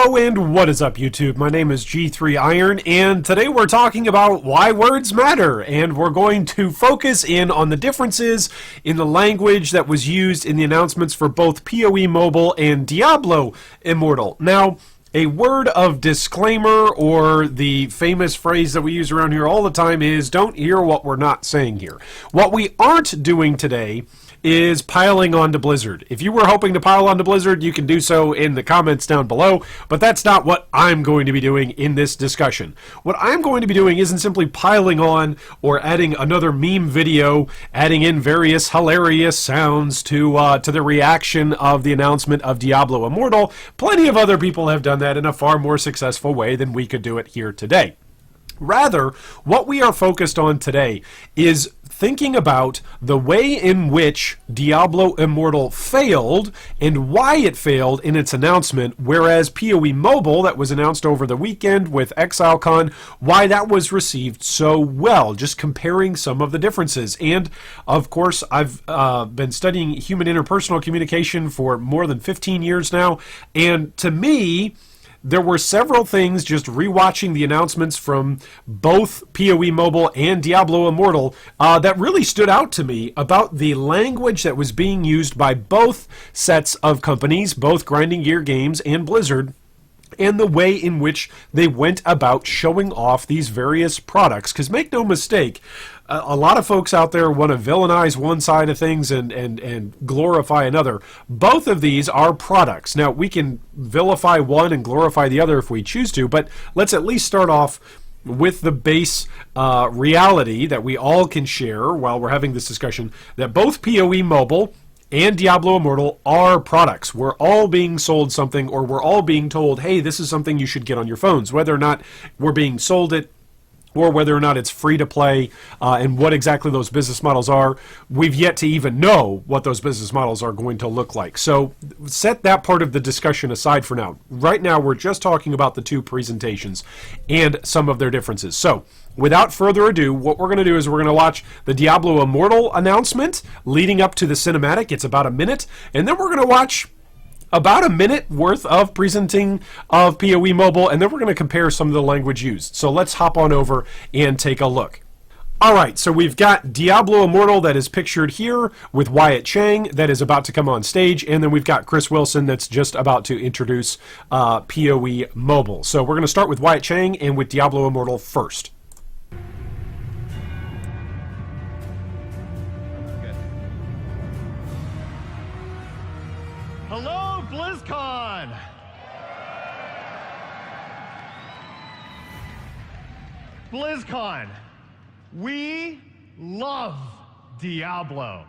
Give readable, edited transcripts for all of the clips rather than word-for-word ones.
Hello and what is up YouTube? My name is G3 Iron and today we're talking about why words matter, and we're going to focus in on the differences in the language that was used in the announcements for both POE Mobile and Diablo Immortal. Now, a word of disclaimer, or the famous phrase that we use around here all the time, is don't hear what we're not saying here. What we aren't doing today is piling onto Blizzard. If you were hoping to pile onto Blizzard, you can do so in the comments down below, but that's not what I'm going to be doing in this discussion. What I'm going to be doing isn't simply piling on or adding another meme video, adding in various hilarious sounds to the reaction of the announcement of Diablo Immortal. Plenty of other people have done that in a far more successful way than we could do it here today. Rather, what we are focused on today is thinking about the way in which Diablo Immortal failed and why it failed in its announcement, whereas POE Mobile, that was announced over the weekend with Exilecon, why that was received so well, just comparing some of the differences. And, of course, I've been studying human interpersonal communication for more than 15 years now, and to me, there were several things just rewatching the announcements from both POE Mobile and Diablo Immortal that really stood out to me about the language that was being used by both sets of companies, both Grinding Gear Games and Blizzard, and the way in which they went about showing off these various products. Because make no mistake, a lot of folks out there want to villainize one side of things and glorify another. Both of these are products. Now, we can vilify one and glorify the other if we choose to, but let's at least start off with the base reality that we all can share while we're having this discussion, that both POE Mobile and Diablo Immortal are products. We're all being sold something, or we're all being told, hey, this is something you should get on your phones. Whether or not we're being sold it, or whether or not it's free to play, and what exactly those business models are, we've yet to even know what those business models are going to look like. So set that part of the discussion aside for now. Right now, we're just talking about the two presentations and some of their differences. So without further ado, what we're going to do is we're going to watch the Diablo Immortal announcement leading up to the cinematic. It's about a minute. And then we're going to watch about a minute worth of presenting of POE Mobile, and then we're going to compare some of the language used. So let's hop on over and take a look. All right, so we've got Diablo Immortal that is pictured here with Wyatt Cheng that is about to come on stage, and then we've got Chris Wilson that's just about to introduce POE Mobile. So we're going to start with Wyatt Cheng and with Diablo Immortal first. Hello, Blizzcon! Blizzcon, we love Diablo.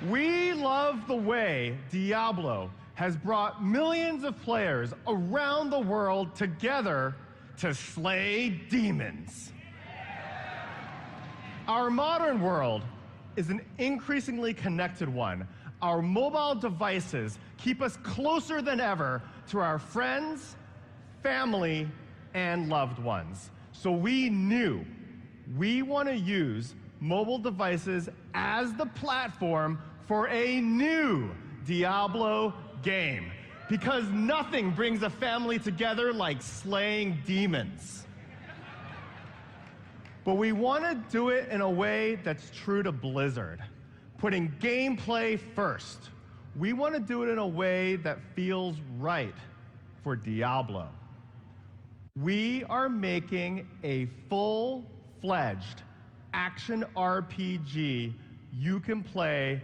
We love the way Diablo has brought millions of players around the world together to slay demons. Our modern world is an increasingly connected one. Our mobile devices keep us closer than ever to our friends, family, and loved ones. So we knew we want to use mobile devices as the platform for a new Diablo game, because nothing brings a family together like slaying demons. But we want to do it in a way that's true to Blizzard, putting gameplay first. We want to do it in a way that feels right for Diablo. We are making a full-fledged action RPG you can play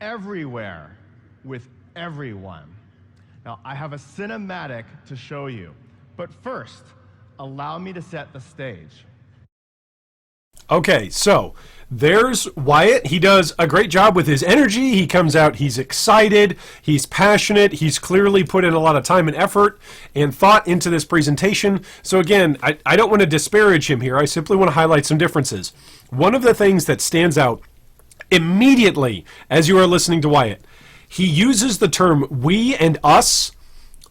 everywhere with everyone. Now, I have a cinematic to show you, but first, allow me to set the stage. Okay, so there's Wyatt. He does a great job with his energy. He comes out, he's excited, he's passionate, he's clearly put in a lot of time and effort and thought into this presentation. So again, I don't want to disparage him here. I simply want to highlight some differences. One of the things that stands out immediately as you are listening to Wyatt, he uses the term we and us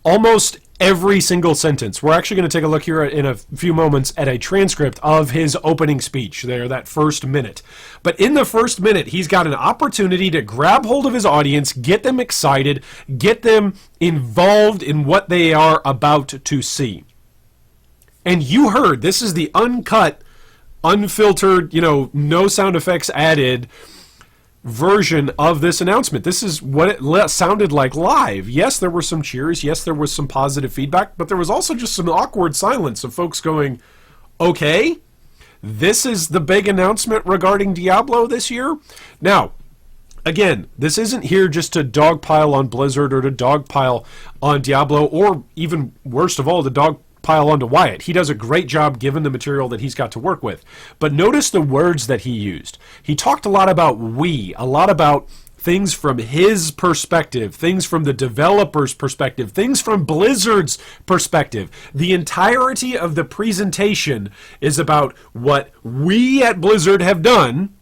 almost every single sentence. We're actually going to take a look here in a few moments at a transcript of his opening speech there, that first minute. But in the first minute, he's got an opportunity to grab hold of his audience, get them excited, get them involved in what they are about to see. And you heard, this is the uncut, unfiltered, no sound effects added version of this announcement. This is what it sounded like live. Yes, there were some cheers. Yes, there was some positive feedback, but there was also just some awkward silence of folks going, okay, this is the big announcement regarding Diablo this year? Now, again, this isn't here just to dogpile on Blizzard or to dogpile on Diablo, or even worst of all, to dogpile onto Wyatt. He does a great job given the material that he's got to work with. But notice the words that he used. He talked a lot about a lot about things from his perspective, things from the developer's perspective, things from Blizzard's perspective. The entirety of the presentation is about what we at Blizzard have done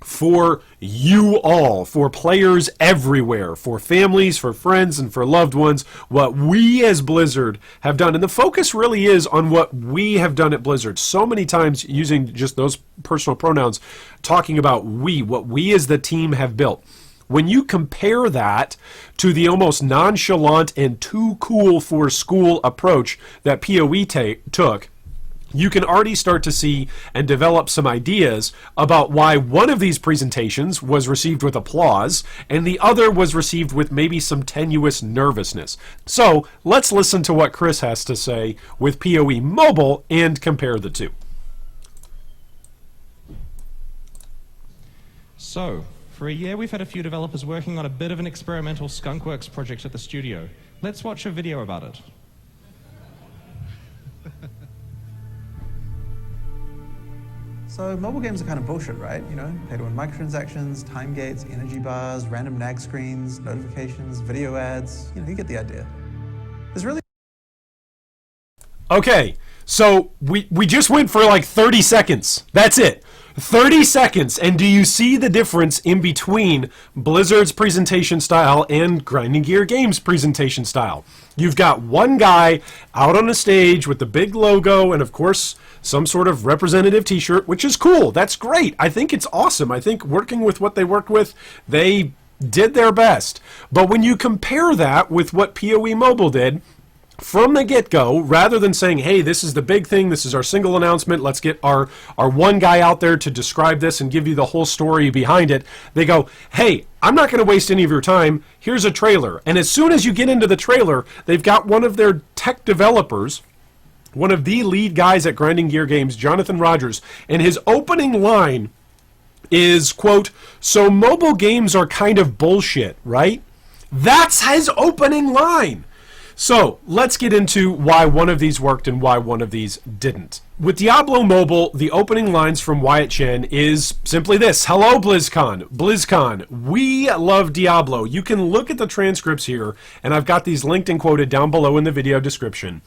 for you all, for players everywhere, for families, for friends, and for loved ones, what we as Blizzard have done. And the focus really is on what we have done at Blizzard. So many times using just those personal pronouns, talking about what we as the team have built. When you compare that to the almost nonchalant and too cool for school approach that POE took, you can already start to see and develop some ideas about why one of these presentations was received with applause and the other was received with maybe some tenuous nervousness. So let's listen to what Chris has to say with POE Mobile and compare the two. So, for a year we've had a few developers working on a bit of an experimental skunkworks project at the studio. Let's watch a video about it. So mobile games are kind of bullshit, right? Pay to win microtransactions, time gates, energy bars, random nag screens, notifications, video ads. You get the idea. There's really... Okay, so we just went for like 30 seconds. That's it. 30 seconds, and do you see the difference in between Blizzard's presentation style and Grinding Gear Games' presentation style? You've got one guy out on a stage with the big logo and, of course, some sort of representative t-shirt, which is cool. That's great. I think it's awesome. I think working with what they worked with, they did their best. But when you compare that with what POE Mobile did, from the get-go, rather than saying, hey, this is the big thing, this is our single announcement, let's get our one guy out there to describe this and give you the whole story behind it, they go, hey, I'm not going to waste any of your time, here's a trailer. And as soon as you get into the trailer, they've got one of their tech developers, one of the lead guys at Grinding Gear Games, Jonathan Rogers, and his opening line is, quote, so mobile games are kind of bullshit, right? That's his opening line. So let's get into why one of these worked and why one of these didn't. With Diablo Mobile, the opening lines from Wyatt Cheng is simply this. Hello, BlizzCon. BlizzCon, we love Diablo. You can look at the transcripts here, and I've got these linked and quoted down below in the video description.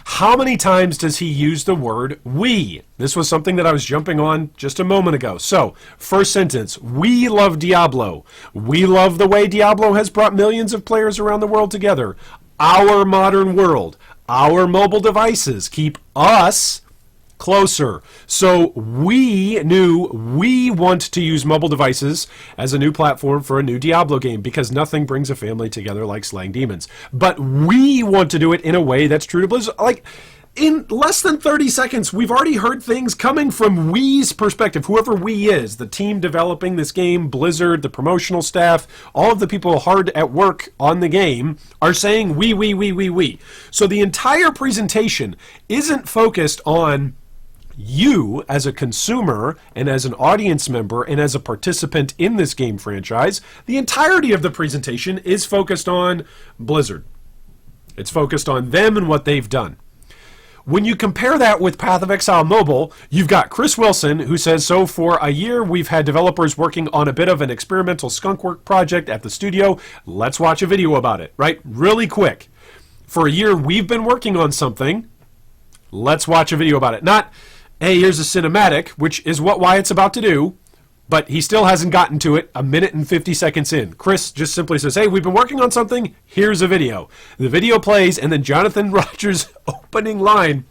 How many times does he use the word we? This was something that I was jumping on just a moment ago. So, first sentence, we love Diablo. We love the way Diablo has brought millions of players around the world together. Our modern world, our mobile devices keep us closer. So we knew we want to use mobile devices as a new platform for a new Diablo game because nothing brings a family together like slaying demons. But we want to do it in a way that's true to Blizzard. Like, in less than 30 seconds, we've already heard things coming from we's perspective. Whoever we is, the team developing this game, Blizzard, the promotional staff, all of the people hard at work on the game are saying we. So the entire presentation isn't focused on you as a consumer and as an audience member and as a participant in this game franchise. The entirety of the presentation is focused on Blizzard. It's focused on them and what they've done. When you compare that with Path of Exile Mobile, you've got Chris Wilson, who says, so for a year we've had developers working on a bit of an experimental skunkwork project at the studio. Let's watch a video about it, right? Really quick. For a year we've been working on something. Let's watch a video about it. Not, hey, here's a cinematic, which is what Wyatt's about to do. But he still hasn't gotten to it a minute and 50 seconds in. Chris just simply says, hey, we've been working on something. Here's a video. The video plays, and then Jonathan Rogers' opening line.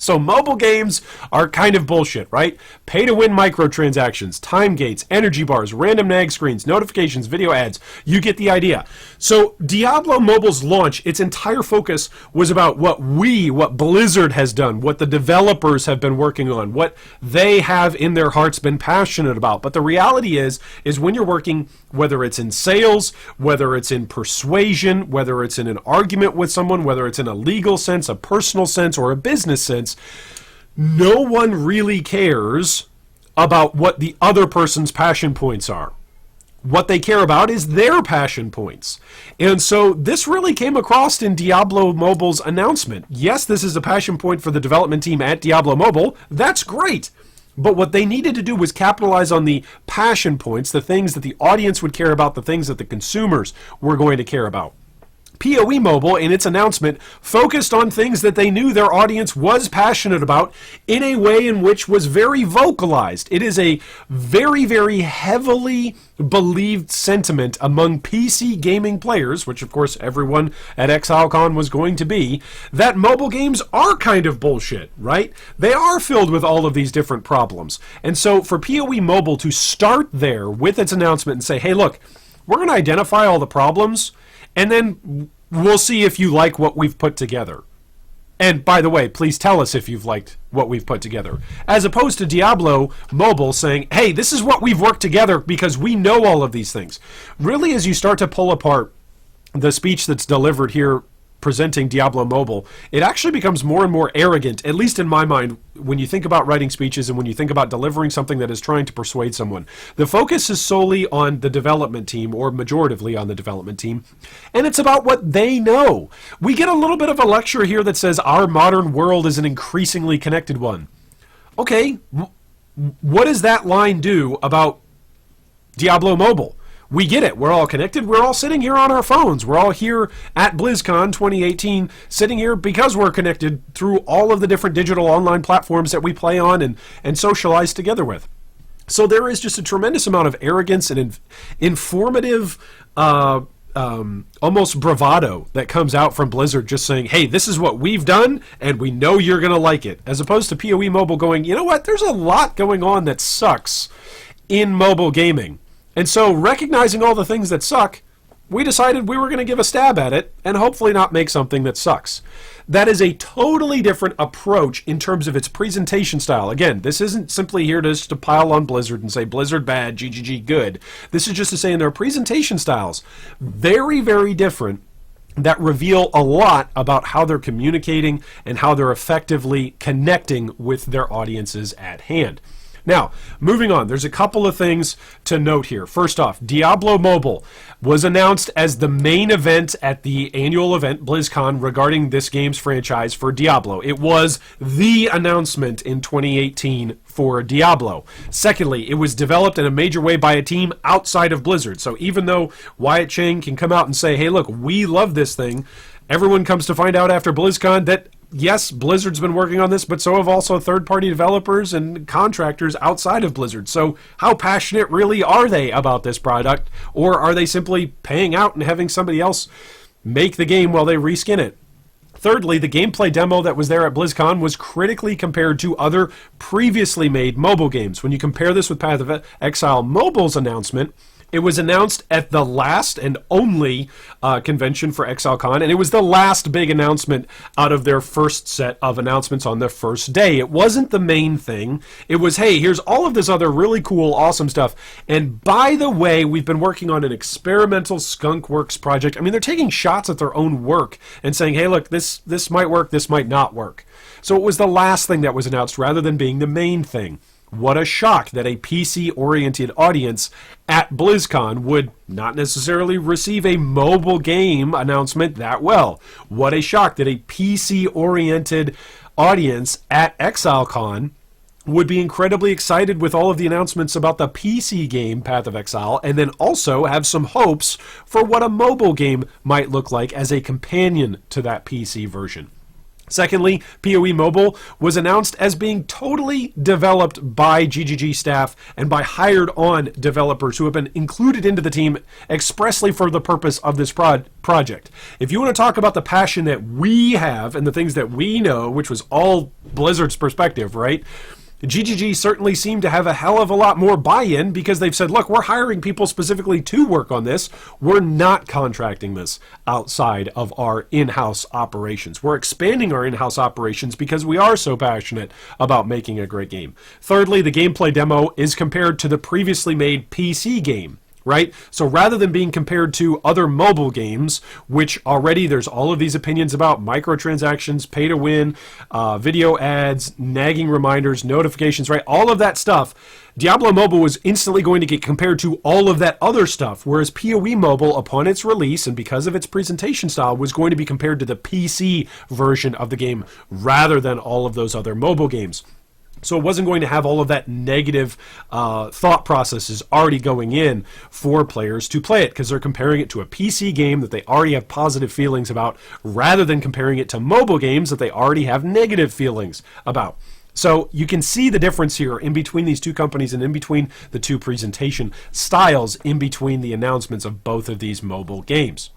So mobile games are kind of bullshit, right? Pay-to-win microtransactions, time gates, energy bars, random nag screens, notifications, video ads. You get the idea. So Diablo Mobile's launch, its entire focus was about what Blizzard has done, what the developers have been working on, what they have in their hearts been passionate about. But the reality is when you're working, whether it's in sales, whether it's in persuasion, whether it's in an argument with someone, whether it's in a legal sense, a personal sense, or a business sense, no one really cares about what the other person's passion points are. What they care about is their passion points. And so this really came across in Diablo Mobile's announcement. Yes, this is a passion point for the development team at Diablo Mobile. That's great. But what they needed to do was capitalize on the passion points, the things that the audience would care about, the things that the consumers were going to care about. POE Mobile, in its announcement, focused on things that they knew their audience was passionate about in a way in which was very vocalized. It is a very, very heavily believed sentiment among PC gaming players, which of course everyone at Exilecon was going to be, that mobile games are kind of bullshit, right? They are filled with all of these different problems. And so for POE Mobile to start there with its announcement and say, hey, look, we're going to identify all the problems, and then we'll see if you like what we've put together. And by the way, please tell us if you've liked what we've put together. As opposed to Diablo Mobile saying, hey, this is what we've worked together because we know all of these things. Really, as you start to pull apart the speech that's delivered here presenting Diablo Mobile, it actually becomes more and more arrogant, at least in my mind, when you think about writing speeches and when you think about delivering something that is trying to persuade someone. The focus is solely on the development team, or majoritively on the development team, and it's about what they know. We get a little bit of a lecture here that says our modern world is an increasingly connected one. Okay, what does that line do about Diablo Mobile? We get it. We're all connected. We're all sitting here on our phones. We're all here at Blizzcon 2018, sitting here because we're connected through all of the different digital online platforms that we play on and socialize together with. So there is just a tremendous amount of arrogance and informative, almost bravado that comes out from Blizzard just saying, hey, this is what we've done, and we know you're going to like it. As opposed to POE Mobile going, you know what, there's a lot going on that sucks in mobile gaming. And so, recognizing all the things that suck, we decided we were going to give a stab at it and hopefully not make something that sucks. That is a totally different approach in terms of its presentation style. Again, this isn't simply here just to pile on Blizzard and say Blizzard bad, GGG good. This is just to say in their presentation styles, very, very different, that reveal a lot about how they're communicating and how they're effectively connecting with their audiences at hand. Now, moving on, there's a couple of things to note here. First off, Diablo Mobile was announced as the main event at the annual event, BlizzCon, regarding this game's franchise for Diablo. It was the announcement in 2018 for Diablo. Secondly, it was developed in a major way by a team outside of Blizzard. So even though Wyatt Cheng can come out and say, hey, look, we love this thing, everyone comes to find out after BlizzCon that yes, Blizzard's been working on this, but so have also third-party developers and contractors outside of Blizzard. So how passionate really are they about this product? Or are they simply paying out and having somebody else make the game while they reskin it? Thirdly, the gameplay demo that was there at BlizzCon was critically compared to other previously made mobile games. When you compare this with Path of Exile Mobile's announcement, it was announced at the last and only convention for Exilecon, and it was the last big announcement out of their first set of announcements on the first day. It wasn't the main thing. It was, hey, here's all of this other really cool, awesome stuff. And by the way, we've been working on an experimental Skunkworks project. I mean, they're taking shots at their own work and saying, hey, look, this might work, this might not work. So it was the last thing that was announced rather than being the main thing. What a shock that a PC-oriented audience at BlizzCon would not necessarily receive a mobile game announcement that well. What a shock that a PC-oriented audience at Exilecon would be incredibly excited with all of the announcements about the PC game Path of Exile, and then also have some hopes for what a mobile game might look like as a companion to that PC version. Secondly, POE Mobile was announced as being totally developed by GGG staff and by hired-on developers who have been included into the team expressly for the purpose of this project. If you want to talk about the passion that we have and the things that we know, which was all Blizzard's perspective, right? GGG certainly seemed to have a hell of a lot more buy-in because they've said, look, we're hiring people specifically to work on this. We're not contracting this outside of our in-house operations. We're expanding our in-house operations because we are so passionate about making a great game. Thirdly, the gameplay demo is compared to the previously made PC game. Right? So rather than being compared to other mobile games, which already there's all of these opinions about microtransactions, pay to win, video ads, nagging reminders, notifications, right? All of that stuff. Diablo Mobile was instantly going to get compared to all of that other stuff, whereas POE Mobile, upon its release and because of its presentation style, was going to be compared to the PC version of the game rather than all of those other mobile games. So it wasn't going to have all of that negative thought processes already going in for players to play it because they're comparing it to a PC game that they already have positive feelings about rather than comparing it to mobile games that they already have negative feelings about. So you can see the difference here in between these two companies and in between the two presentation styles in between the announcements of both of these mobile games.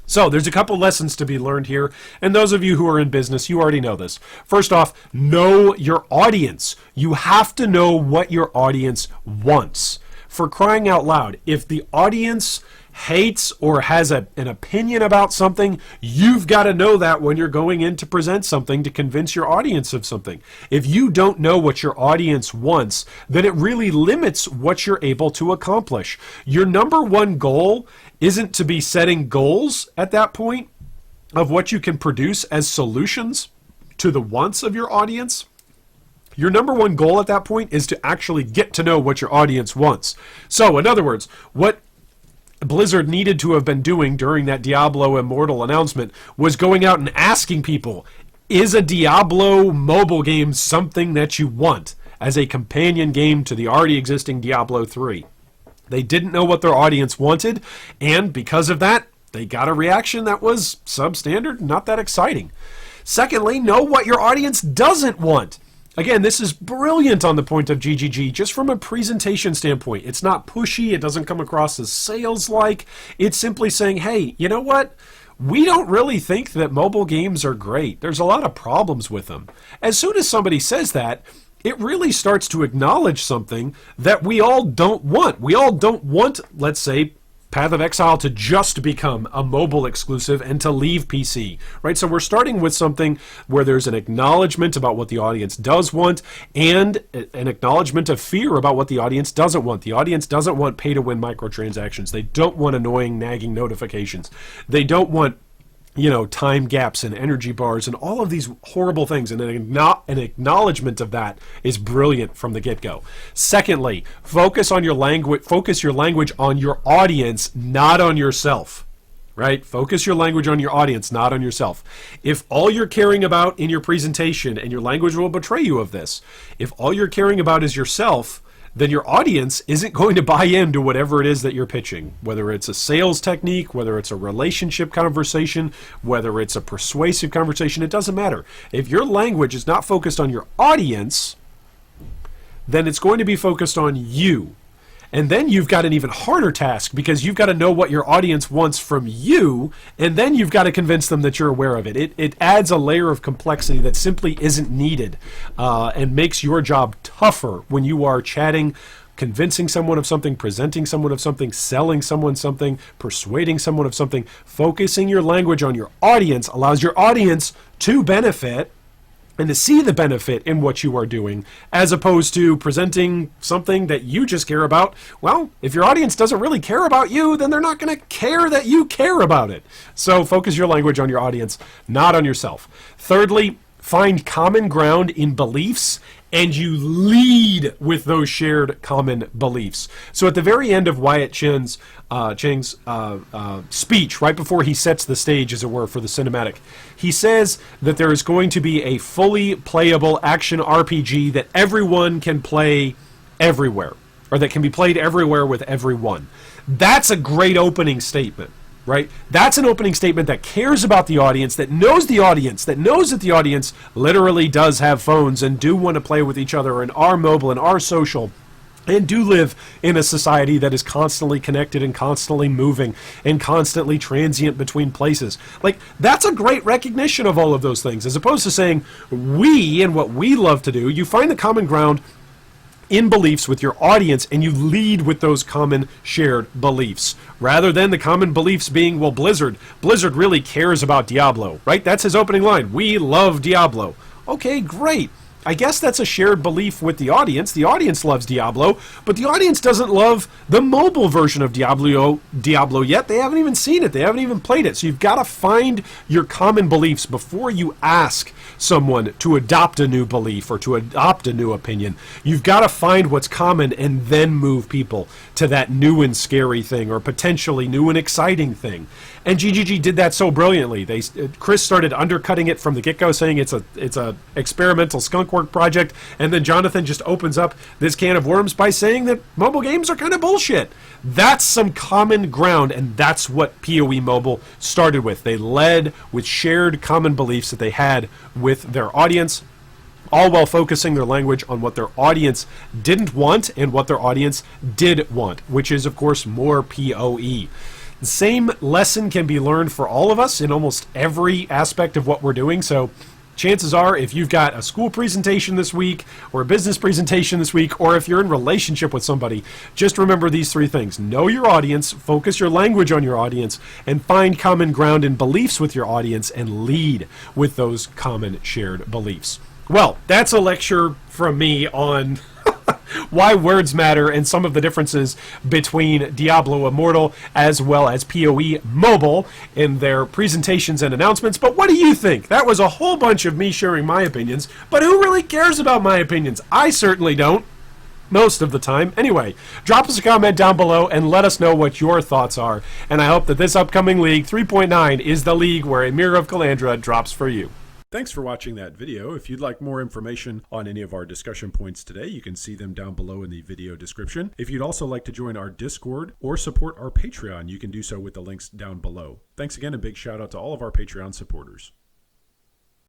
So there's a couple lessons to be learned here, and those of you who are in business, you already know this. First off, know your audience. You have to know what your audience wants. For crying out loud, if the audience hates or has an opinion about something, you've got to know that when you're going in to present something to convince your audience of something. If you don't know what your audience wants, then it really limits what you're able to accomplish. Your number one goal isn't to be setting goals at that point of what you can produce as solutions to the wants of your audience. Your number one goal at that point is to actually get to know what your audience wants. So, in other words, what Blizzard needed to have been doing during that Diablo Immortal announcement was going out and asking people, is a Diablo mobile game something that you want as a companion game to the already existing Diablo 3? They didn't know what their audience wanted, and because of that, they got a reaction that was substandard, not that exciting. Secondly, know what your audience doesn't want. Again, this is brilliant on the point of GGG, just from a presentation standpoint. It's not pushy, it doesn't come across as sales-like. It's simply saying, hey, you know what? We don't really think that mobile games are great. There's a lot of problems with them. As soon as somebody says that, it really starts to acknowledge something that we all don't want. We all don't want, let's say, Path of Exile to just become a mobile exclusive and to leave PC, right? So we're starting with something where there's an acknowledgement about what the audience does want and an acknowledgement of fear about what the audience doesn't want. The audience doesn't want pay-to-win microtransactions. They don't want annoying, nagging notifications. They don't want time gaps and energy bars and all of these horrible things, and an acknowledgement of that is brilliant from the get-go. Secondly, focus your language on your audience, not on yourself. Right? Focus your language on your audience, not on yourself. If all you're caring about in your presentation, and your language will betray you of this, if all you're caring about is yourself, then your audience isn't going to buy into whatever it is that you're pitching, whether it's a sales technique, whether it's a relationship conversation, whether it's a persuasive conversation, it doesn't matter. If your language is not focused on your audience, then it's going to be focused on you. And then you've got an even harder task because you've got to know what your audience wants from you, and then you've got to convince them that you're aware of it. It adds a layer of complexity that simply isn't needed and makes your job tougher when you are chatting, convincing someone of something, presenting someone of something, selling someone something, persuading someone of something. Focusing your language on your audience allows your audience to benefit and to see the benefit in what you are doing, as opposed to presenting something that you just care about. Well, if your audience doesn't really care about you, then they're not going to care that you care about it. So focus your language on your audience, not on yourself. Thirdly, find common ground in beliefs, and you lead with those shared common beliefs. So at the very end of Wyatt Cheng's speech, right before he sets the stage, as it were, for the cinematic, he says that there is going to be a fully playable action RPG that everyone can play everywhere, or that can be played everywhere with everyone. That's a great opening statement. right? That's an opening statement that cares about the audience, that knows the audience, that knows that the audience literally does have phones and do want to play with each other and are mobile and are social and do live in a society that is constantly connected and constantly moving and constantly transient between places. Like, that's a great recognition of all of those things, as opposed to saying we and what we love to do. You find the common ground in beliefs with your audience, and you lead with those common shared beliefs, rather than the common beliefs being, well, Blizzard really cares about Diablo, right? That's his opening line. We love Diablo. Okay, great. I guess that's a shared belief with the audience. The audience loves Diablo, but the audience doesn't love the mobile version of Diablo yet. They haven't even seen it. They haven't even played it. So you've got to find your common beliefs before you ask someone to adopt a new belief or to adopt a new opinion. You've got to find what's common and then move people to that new and scary thing, or potentially new and exciting thing. And GGG did that so brilliantly. Chris started undercutting it from the get-go, saying it's a experimental skunkwork project, and then Jonathan just opens up this can of worms by saying that mobile games are kind of bullshit. That's some common ground, and that's what POE Mobile started with. They led with shared common beliefs that they had with their audience, all while focusing their language on what their audience didn't want and what their audience did want, which is, of course, more POE. The same lesson can be learned for all of us in almost every aspect of what we're doing. So chances are, if you've got a school presentation this week, or a business presentation this week, or if you're in relationship with somebody, just remember these three things. Know your audience, focus your language on your audience, and find common ground and beliefs with your audience, and lead with those common shared beliefs. Well, that's a lecture from me on why words matter and some of the differences between Diablo Immortal as well as POE Mobile in their presentations and announcements. But what do you think? That was a whole bunch of me sharing my opinions, but who really cares about my opinions? I certainly don't. Most of the time. Anyway, drop us a comment down below and let us know what your thoughts are. And I hope that this upcoming League 3.9 is the league where a Mirror of Calandra drops for you. Thanks for watching that video. If you'd like more information on any of our discussion points today, you can see them down below in the video description. If you'd also like to join our Discord or support our Patreon, you can do so with the links down below. Thanks again, and big shout out to all of our Patreon supporters.